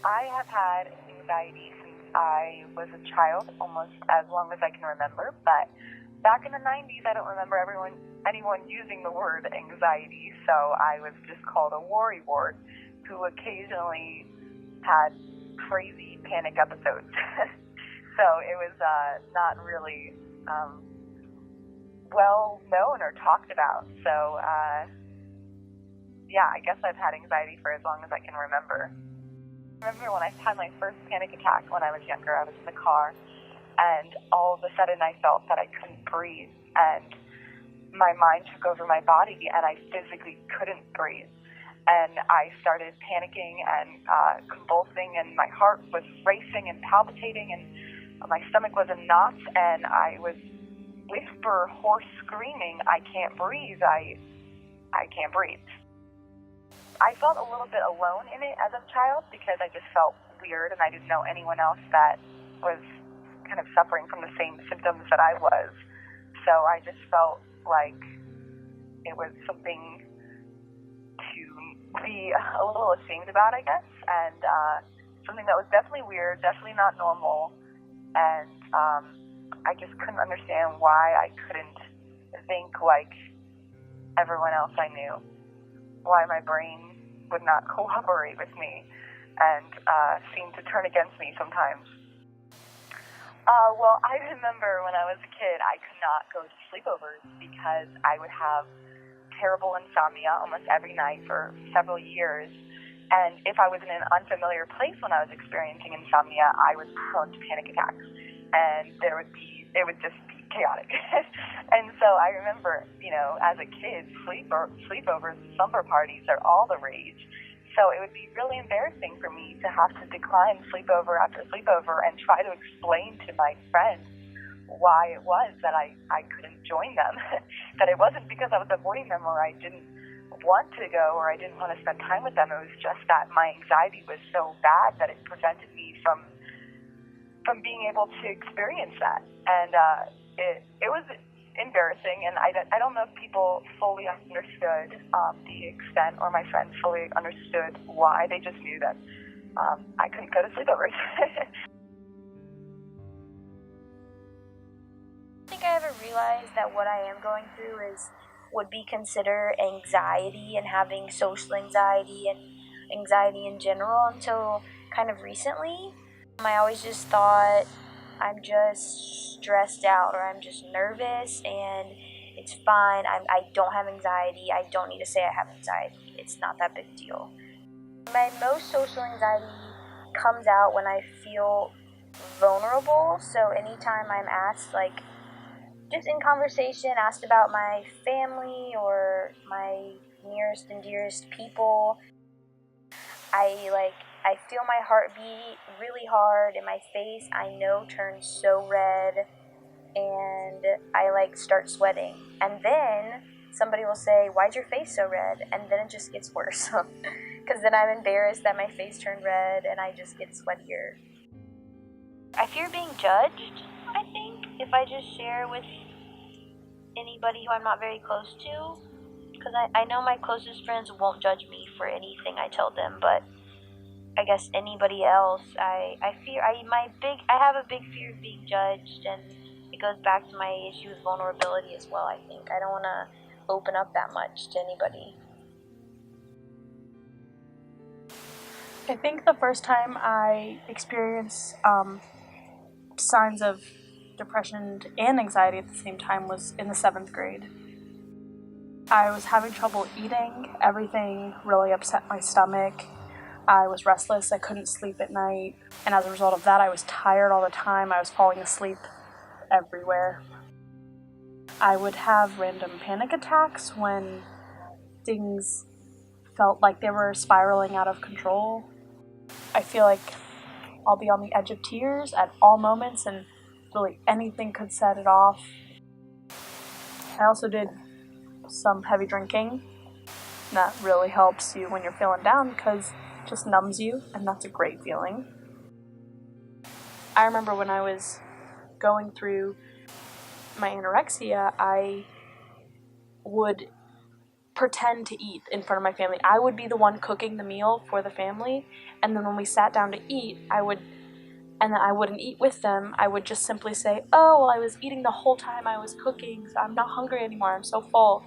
I have had anxiety since I was a child, almost as long as I can remember. But back in the 90s, I don't remember anyone using the word anxiety, so I was just called a worry wart who occasionally had crazy panic episodes. So it was not really well known or talked about. So yeah, I guess I've had anxiety for as long as I can remember. I remember when I had my first panic attack when I was younger. I was in the car, and all of a sudden I felt that I couldn't breathe, and my mind took over my body, and I physically couldn't breathe. And I started panicking and convulsing, and my heart was racing and palpitating, and my stomach was in knots, and I was hoarse screaming, "I can't breathe! I can't breathe!" I felt a little bit alone in it as a child because I just felt weird and I didn't know anyone else that was kind of suffering from the same symptoms that I was. So I just felt like it was something to be a little ashamed about, I guess, and something that was definitely weird, definitely not normal, and I just couldn't understand why I couldn't think like everyone else I knew, why my brain would not cooperate with me and seemed to turn against me sometimes. Well, I remember when I was a kid, I could not go to sleepovers because I would have terrible insomnia almost every night for several years. And if I was in an unfamiliar place when I was experiencing insomnia, I was prone to panic attacks. And it would just be chaotic. And so I remember, as a kid, sleepovers, slumber parties are all the rage. So it would be really embarrassing for me to have to decline sleepover after sleepover and try to explain to my friends why it was that I couldn't join them. That it wasn't because I was avoiding them or I didn't want to go or I didn't want to spend time with them. It was just that my anxiety was so bad that it prevented me from being able to experience that. And it was embarrassing, and I don't know if people fully understood the extent, or my friends fully understood why. They just knew that I couldn't go to sleepovers. I think I ever realized that what I am going through would be considered anxiety and having social anxiety and anxiety in general until kind of recently. I always just thought I'm just stressed out or I'm just nervous and it's fine. I don't have anxiety. I don't need to say I have anxiety. It's not that big a deal. My most social anxiety comes out when I feel vulnerable. So anytime I'm asked, like, just in conversation, asked about my family or my nearest and dearest people, I feel my heart beat really hard and my face, I know, turns so red and I start sweating. And then somebody will say, "Why's your face so red?" And then it just gets worse. Because then I'm embarrassed that my face turned red and I just get sweatier. I fear being judged, I think, if I just share with anybody who I'm not very close to. Because I know my closest friends won't judge me for anything I tell them, but I guess anybody else, I have a big fear of being judged, and it goes back to my issue with vulnerability as well, I think. I don't want to open up that much to anybody. I think the first time I experienced signs of depression and anxiety at the same time was in the 7th grade. I was having trouble eating. Everything really upset my stomach. I was restless. I couldn't sleep at night. And as a result of that, I was tired all the time. I was falling asleep everywhere. I would have random panic attacks when things felt like they were spiraling out of control. I feel like I'll be on the edge of tears at all moments, and really anything could set it off. I also did some heavy drinking. That really helps you when you're feeling down because it just numbs you, and that's a great feeling. I remember when I was going through my anorexia, I would pretend to eat in front of my family. I would be the one cooking the meal for the family, and then when we sat down to eat, and then I wouldn't eat with them. I would just simply say, "Oh, well, I was eating the whole time I was cooking, so I'm not hungry anymore, I'm so full."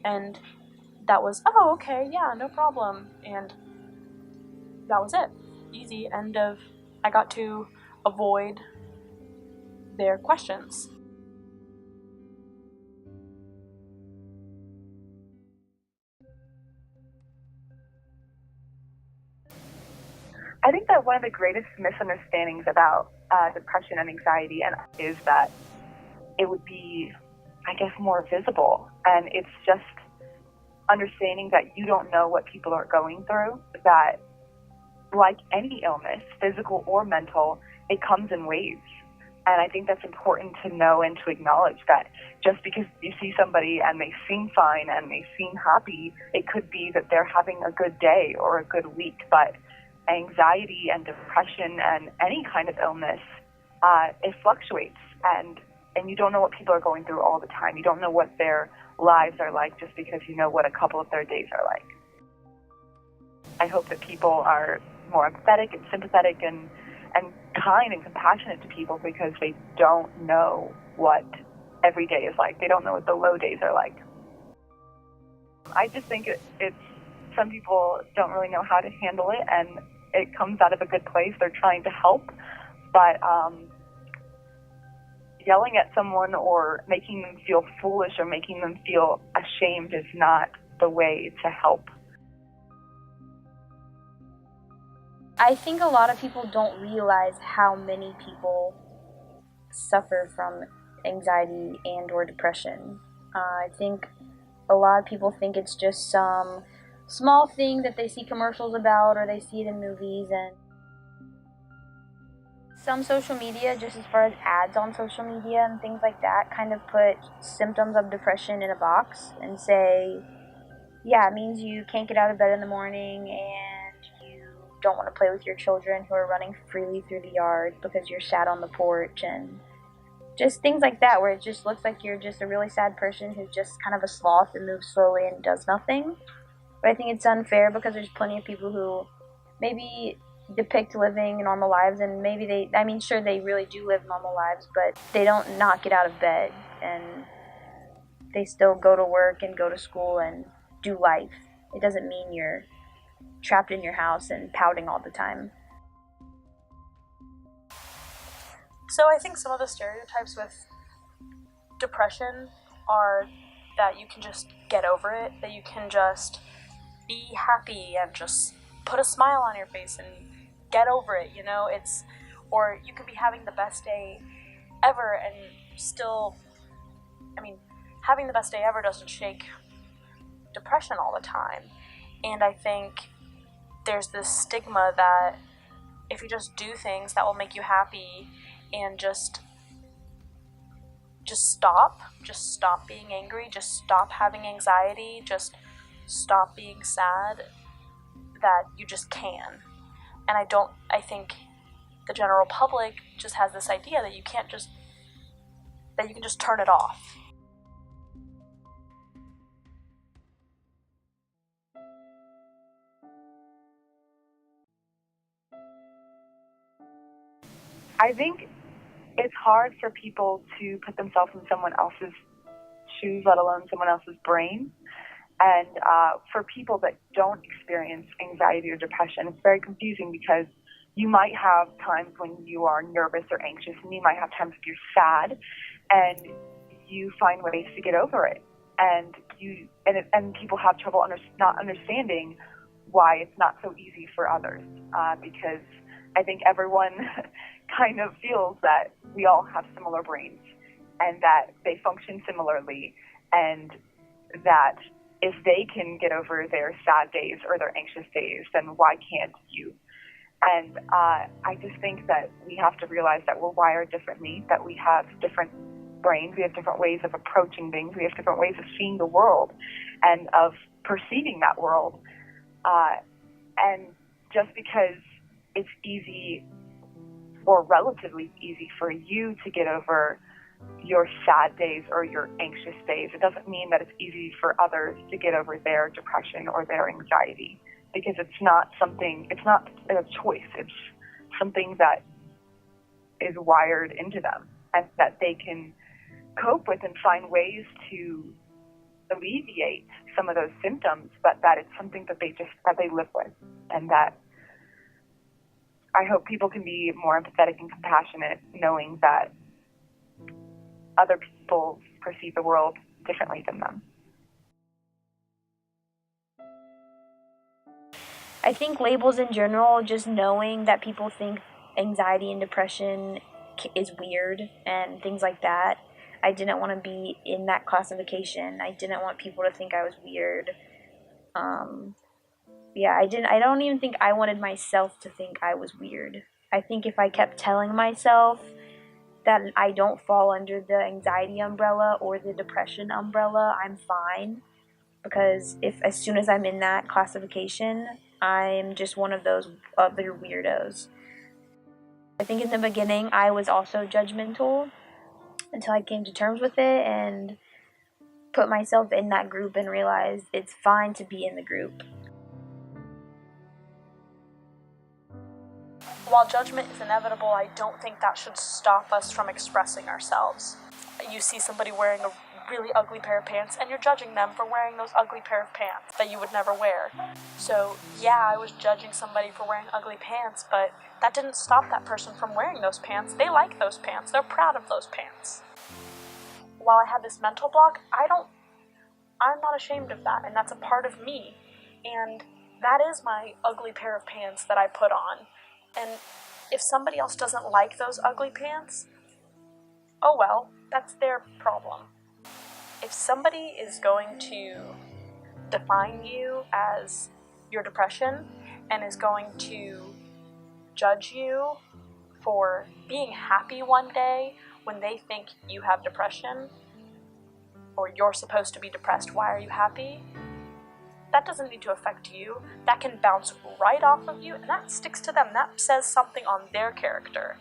And that was, "Oh, okay, yeah, no problem." And that was it. Easy, end of. I got to avoid their questions. I think that one of the greatest misunderstandings about depression and anxiety is that it would be, I guess, more visible. And it's just understanding that you don't know what people are going through, that like any illness, physical or mental, it comes in waves. And I think that's important to know and to acknowledge that just because you see somebody and they seem fine and they seem happy, it could be that they're having a good day or a good week. But anxiety and depression and any kind of illness, it fluctuates, and you don't know what people are going through all the time. You don't know what their lives are like just because you know what a couple of their days are like. I hope that people are more empathetic and sympathetic and kind and compassionate to people because they don't know what every day is like. They don't know what the low days are like. I just think it's some people don't really know how to handle it, and it comes out of a good place. They're trying to help, but yelling at someone or making them feel foolish or making them feel ashamed is not the way to help. I think a lot of people don't realize how many people suffer from anxiety and or depression. I think a lot of people think it's just some small thing that they see commercials about or they see it in movies, and some social media, just as far as ads on social media and things like that, kind of put symptoms of depression in a box and say, yeah, it means you can't get out of bed in the morning and you don't want to play with your children who are running freely through the yard because you're sat on the porch, and just things like that, where it just looks like you're just a really sad person who's just kind of a sloth and moves slowly and does nothing. But I think it's unfair because there's plenty of people who maybe depict living normal lives, and maybe sure, they really do live normal lives, but they don't not get out of bed, and they still go to work and go to school and do life. It doesn't mean you're trapped in your house and pouting all the time. So I think some of the stereotypes with depression are that you can just get over it, that you can just be happy and just put a smile on your face and get over it, or you could be having the best day ever and still, having the best day ever doesn't shake depression all the time. And I think there's this stigma that if you just do things that will make you happy and just stop being angry, just stop having anxiety, just stop being sad, that you just can. And I think the general public just has this idea that you can just turn it off. I think it's hard for people to put themselves in someone else's shoes, let alone someone else's brain. And for people that don't experience anxiety or depression, it's very confusing because you might have times when you are nervous or anxious, and you might have times when you're sad, and you find ways to get over it. And people have trouble not understanding why it's not so easy for others, because I think everyone kind of feels that we all have similar brains and that they function similarly, and that if they can get over their sad days or their anxious days, then why can't you? And I just think that we have to realize that we're wired differently, that we have different brains, we have different ways of approaching things, we have different ways of seeing the world and of perceiving that world. And just because it's easy or relatively easy for you to get over your sad days or your anxious days, it doesn't mean that it's easy for others to get over their depression or their anxiety, because it's not a choice. It's something that is wired into them and that they can cope with and find ways to alleviate some of those symptoms, but that it's something that they live with, and that I hope people can be more empathetic and compassionate, knowing that other people perceive the world differently than them. I think labels in general, just knowing that people think anxiety and depression is weird and things like that. I didn't want to be in that classification. I didn't want people to think I was weird. I don't even think I wanted myself to think I was weird. I think if I kept telling myself that I don't fall under the anxiety umbrella or the depression umbrella, I'm fine. Because as soon as I'm in that classification, I'm just one of those other weirdos. I think in the beginning I was also judgmental until I came to terms with it and put myself in that group and realized it's fine to be in the group. While judgment is inevitable, I don't think that should stop us from expressing ourselves. You see somebody wearing a really ugly pair of pants and you're judging them for wearing those ugly pair of pants that you would never wear. So yeah, I was judging somebody for wearing ugly pants, but that didn't stop that person from wearing those pants. They like those pants. They're proud of those pants. While I had this mental block, I'm not ashamed of that, and that's a part of me. And that is my ugly pair of pants that I put on. And if somebody else doesn't like those ugly pants, oh well, that's their problem. If somebody is going to define you as your depression and is going to judge you for being happy one day when they think you have depression, or you're supposed to be depressed, why are you happy? That doesn't need to affect you. That can bounce right off of you, and that sticks to them. That says something on their character.